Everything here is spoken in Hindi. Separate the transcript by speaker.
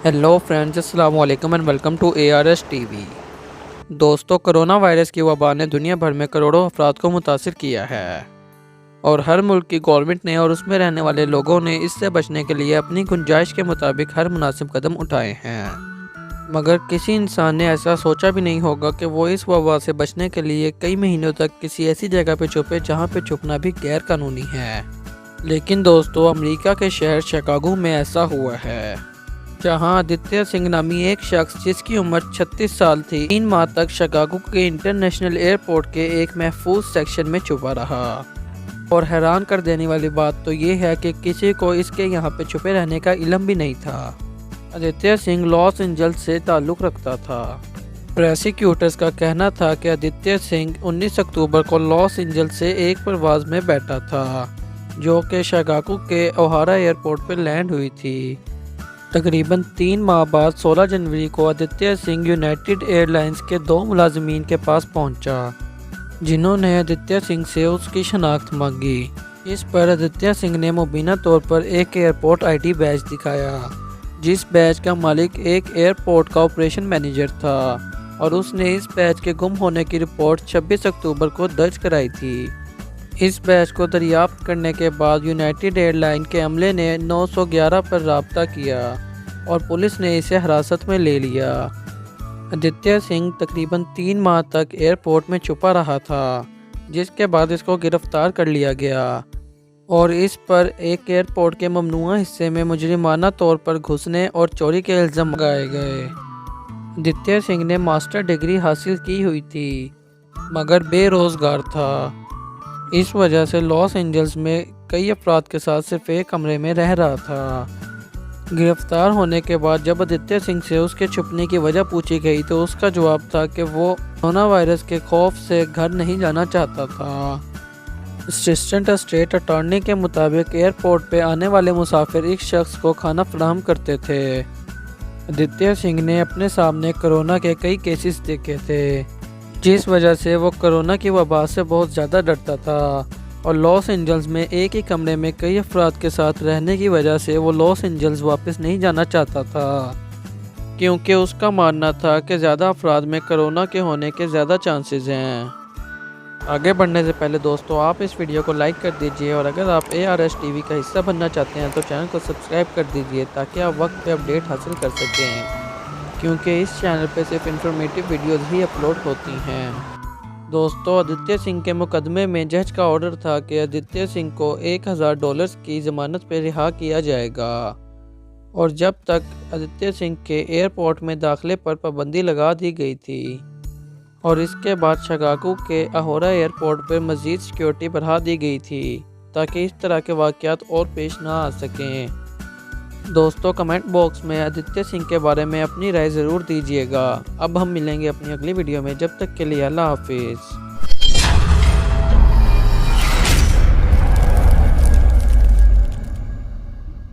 Speaker 1: हेलो फ्रेंड्स, अस्सलाम वालेकुम and welcome to ARS TV. दोस्तों, कोरोना वायरस की वबा ने दुनिया भर में करोड़ों अफराद को मुतासिर किया है और हर मुल्क की गवर्नमेंट ने और उसमें रहने वाले लोगों ने इससे बचने के लिए अपनी गुंजाइश के मुताबिक हर मुनासिब कदम उठाए हैं। मगर किसी इंसान ने ऐसा सोचा भी नहीं होगा कि वो इस वबा से बचने के लिए कई महीनों तक किसी ऐसी जगह पे छुपे जहाँ पे छुपना भी गैर कानूनी है। लेकिन दोस्तों, अमेरिका के शहर शिकागो में ऐसा हुआ है, जहां आदित्य सिंह नामी एक शख्स जिसकी उम्र 36 साल थी, 3 माह तक शिकागो के इंटरनेशनल एयरपोर्ट के एक महफूज सेक्शन में छुपा रहा। और हैरान कर देने वाली बात तो ये है कि किसी को इसके यहाँ पे छुपे रहने का इल्म भी नहीं था। आदित्य सिंह लॉस एंजल्स से ताल्लुक़ रखता था। प्रोसिक्यूटर्स का कहना था कि आदित्य सिंह 19 अक्टूबर को लॉस एंजल्स से एक परवाज़ में बैठा था, जो कि शिकागो के ओहारा एयरपोर्ट पर लैंड हुई थी। तकरीबन 3 माह बाद 16 जनवरी को आदित्य सिंह यूनाइटेड एयरलाइंस के 2 मुलाजमीन के पास पहुंचा, जिन्होंने आदित्य सिंह से उसकी शनाख्त मांगी। इस पर आदित्य सिंह ने मुबीना तौर पर एक एयरपोर्ट ID बैज दिखाया, जिस बैज का मालिक एक एयरपोर्ट का ऑपरेशन मैनेजर था, और उसने इस बैज के गुम होने की रिपोर्ट 26 अक्टूबर को दर्ज कराई थी। इस बैच को दरियाफ्त करने के बाद यूनाइटेड एयरलाइन के अमले ने 911 पर राब्ता किया और पुलिस ने इसे हिरासत में ले लिया। आदित्य सिंह तकरीबन 3 माह तक एयरपोर्ट में छुपा रहा था, जिसके बाद इसको गिरफ्तार कर लिया गया और इस पर एक एयरपोर्ट के ममनुआ हिस्से में मुजरिमाना तौर पर घुसने और चोरी के इल्ज़ाम लगाए गए। आदित्य सिंह ने मास्टर डिग्री हासिल की हुई थी, मगर बेरोज़गार था। इस वजह से लॉस एंजल्स में कई अफराद के साथ सिर्फ एक कमरे में रह रहा था। गिरफ्तार होने के बाद जब आदित्य सिंह से उसके छुपने की वजह पूछी गई तो उसका जवाब था कि वो कोरोना वायरस के खौफ से घर नहीं जाना चाहता था। असिस्टेंट स्टेट अटॉर्नी के मुताबिक एयरपोर्ट पे आने वाले मुसाफिर इस शख्स को खाना फराहम करते थे। आदित्य सिंह ने अपने सामने कोरोना के कई केसेस देखे थे, जिस वजह से वो कोरोना की वबा से बहुत ज़्यादा डरता था और लॉस एंजल्स में एक ही कमरे में कई अफराद के साथ रहने की वजह से वो लॉस एंजल्स वापस नहीं जाना चाहता था, क्योंकि उसका मानना था कि ज़्यादा अफराद में कोरोना के होने के ज़्यादा चांसेस हैं। आगे बढ़ने से पहले दोस्तों, आप इस वीडियो को लाइक कर दीजिए और अगर आप ARS टीवी का हिस्सा बनना चाहते हैं तो चैनल को सब्सक्राइब कर दीजिए, ताकि आप वक्त पे अपडेट हासिल कर सकें, क्योंकि इस चैनल पे सिर्फ इन्फॉर्मेटिव वीडियोस ही अपलोड होती हैं। दोस्तों, आदित्य सिंह के मुकदमे में जज का ऑर्डर था कि आदित्य सिंह को $1000 की ज़मानत पर रिहा किया जाएगा और जब तक आदित्य सिंह के एयरपोर्ट में दाखिले पर पाबंदी लगा दी गई थी, और इसके बाद शिकागो के ओहारा एयरपोर्ट पर मज़ीद सिक्योरिटी बढ़ा दी गई थी, ताकि इस तरह के वाक़यात और पेश ना आ सकें। दोस्तों, कमेंट बॉक्स में आदित्य सिंह के बारे में अपनी राय ज़रूर दीजिएगा। अब हम मिलेंगे अपनी अगली वीडियो में, जब तक के लिए अल्लाह हाफिज़।